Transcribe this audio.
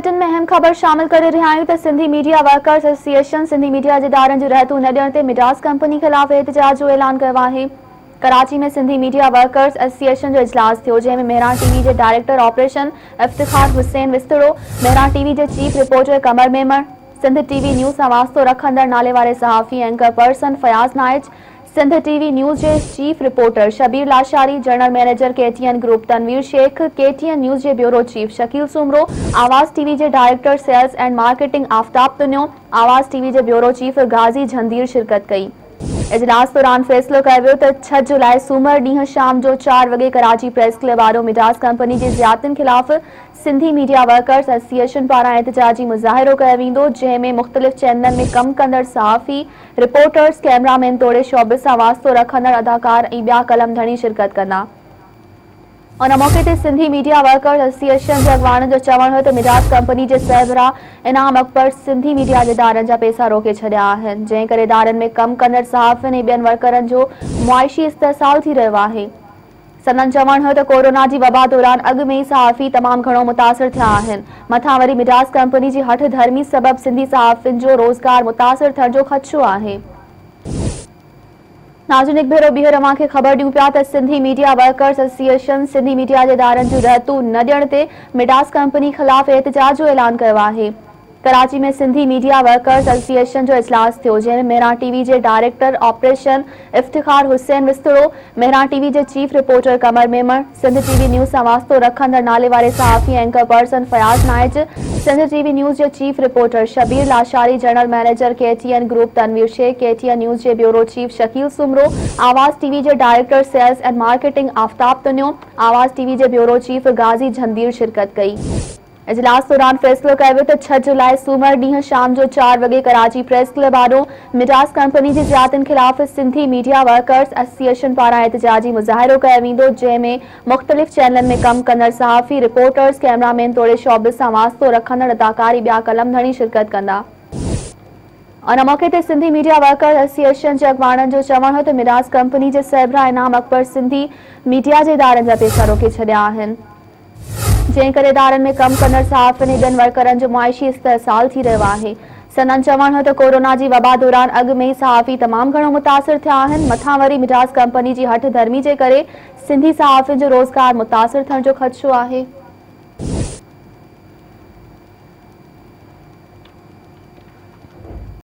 Bulletin में अहम खबर शामिल करे रहिया आहियूं त Sindhi media workers association Sindhi media जे इदारनि जो रहतू न ॾियण ते मिडास कंपनी ख़िलाफ़ एहतजाज जो ऐलान कयो आहे। कराची में सिंधी मीडिया वर्कर्स एसोसिएशन जो इजलास थियो, जंहिं में मेहरान टीवी जे director operation Iftikhar Hussain Vistro, Mehran TV जे chief reporter Qamar Memon, Sindh TV news सां वास्तो रखंदड़ नाले वारे सहाफ़ी anchor person Fayaz Naich, Sindh TV news जे chief reporter Shabbir Lashari, general manager KTN group Tanveer Sheikh, KTN news जे bureau chief Shakeel Soomro, Awaz TV जे director sales and marketing Aftab Tunio, Awaz TV जे ब्यूरो चीफ गाज़ी झंदीर शिरकत कई। इजलास दौरान फैसलो कयो वियो त 6 जुलाई सूमर ॾींहुं शाम जो 4 वॻे कराची प्रेस क्लब वारो मिडास कंपनी जे ज़ियादतियुनि ख़िलाफ़ सिंधी मीडिया वर्कर्स एसोसिएशन पारां एहतजाजी मुज़ाहिरो कयो वेंदो, जंहिं में मुख़्तलिफ़ चैनलनि में कमु कंदड़ सहाफ़ी, रिपोर्टर्स, कैमरामैन तोड़े शोबे सां वास्तो रखंदड़ अदाकार ऐं ॿिया कलमधणी शिरकत कंदा। उन मौक़े ते सिंधी मीडिया वर्कर्स एसोसिएशन जे अॻवाननि जो चवणु हो त मिडास कंपनी जे सरबराह इनाम अकबर सिंधी मीडिया जे इदारनि जा पैसा रोके छॾिया आहिनि, जंहिं करे इदारनि में कमु कंदड़ सहाफ़ियुनि ऐं ॿियनि वर्करनि जो मुआइशी इस्तेसाल थी रहियो आहे। संदन चवणु हो त कोरोना जी वबा दौरान अॻु में ई सहाफ़ी तमामु घणो मुतासिर थिया आहिनि, मथां वरी मिडास कंपनी जी हठ धर्मी सबबि सिंधी सहाफ़ियुनि जो रोज़गार मुतासिर थियण जो ख़दशो आहे। नाज़रीन, हिकु भेरो ॿीहर अव्हां खे ख़बर ॾियूं पिया त Sindhi media workers association Sindhi media जे इदारनि जूं रहतू न ॾियण ते मिडास कंपनी ख़िलाफ़ एहतजाज जो ऐलान कयो आहे। कराची में सिंधी मीडिया वर्कर्स एसोसिएशन जो इजलास थियो, जंहिं में मेहरान टीवी जे director operation Iftikhar Hussain Vistro, Mehran TV जे chief reporter Qamar Memon, Sindh TV news सां वास्तो रखंदड़ नाले वारे सहाफ़ी anchor person Fayaz Naich, Sindh TV news जे chief reporter Shabbir Lashari, general manager KTN group Tanveer Sheikh, KTN news जे bureau chief Shakeel Soomro, Awaz TV जे director sales and marketing Aftab Tunio, Awaz TV जे ब्यूरो चीफ गाज़ी झंदीर शिरकत कई। इजलास दौरान फैसलो कयो वियो त 6 जुलाई सूमर ॾींहुं शाम जो 4 वॻे कराची प्रेस क्लब वारो मिडास कंपनी जी ज़ियादतियुनि ख़िलाफ़ सिंधी मीडिया वर्कर्स एसोसिएशन पारां एहतजाजी मुज़ाहिरो कयो वेंदो, जंहिं में मुख़्तलिफ़ चैनलनि में कमु कंदड़ सहाफ़ी, रिपोर्टर्स, कैमरामैन तोड़े शोबे सां वास्तो रखंदड़ अदाकारी ॿिया कलमधणी शिरकत कंदा। उन मौक़े ते सिंधी मीडिया वर्कर्स एसोसिएशन जे अॻवाननि जो चवणु हो त मिडास कंपनी जे सरबराह इनाम अकबर सिंधी मीडिया जे इदारनि जा पैसा रोके छॾिया आहिनि, जंहिं करे इदारनि में कमु कंदड़ सहाफ़ियुनि ऐं ॿियनि वर्करनि जो मुआइशी इस्तेसाल थी रहियो आहे। संदन चवणु हो त कोरोना जी वबा दौरान अॻु में ई सहाफ़ी तमामु घणो मुतासिर थिया आहिनि, मथां वरी मिडास कंपनी जी हठ धर्मी जे करे सिंधी सहाफ़ियुनि जो रोज़गार मुतासिर थियण जो ख़दशो आहे।